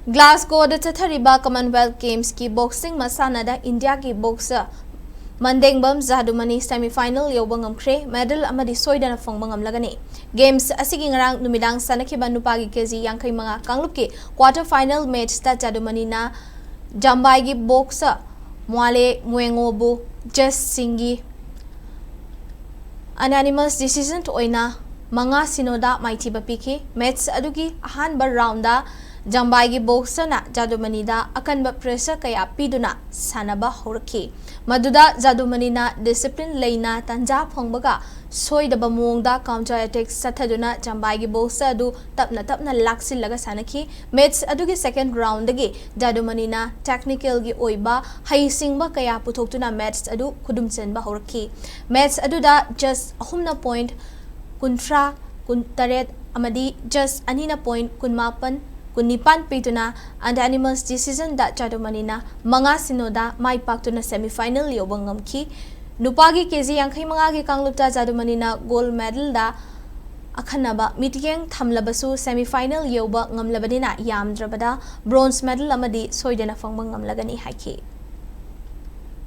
Glasgow Chathariba Commonwealth Games की boxing masana India की boxer Mandengbam Jadumani semi-final Youba Ngamkhre medal amadi soidana phangba ngamlagani games asigi ngarang numidang sanakhiba nupagi kg 65 kanglup quarter final match ta Jadumani na Jambai gi boxer Mwale Muengobu just singi unanimous decision to oina manga sinoda maithiba piki match adugi ahanba round da Jambai gi boxer na Jadumani da akanba pressure kaya piduna sanaba horki Maduda Jadumani na discipline leina tanja phangbaga soidaba mongda counter attack sathaduna Jambai gi boxer adu tapna laksilaga sanaki match adugi second round dagi Jadumani na technical gi oiba haisingba kaya puthoktuna match adu khudumchenba horki match aduda just ahumna point kuntra kuntaret amadi just anina point kunmapan Kunipan pituna and animals decision that Jadumani na manga sinoda mai paktuna semi-final Youba ngamki nupagi kg 65 gi kanglupta Jadumani na gold medal da akhanaba mityeng thamlabasu semi-final Youba ngamlabadina yamdrabada bronze medal amadi soidena phangba ngamlagani haiki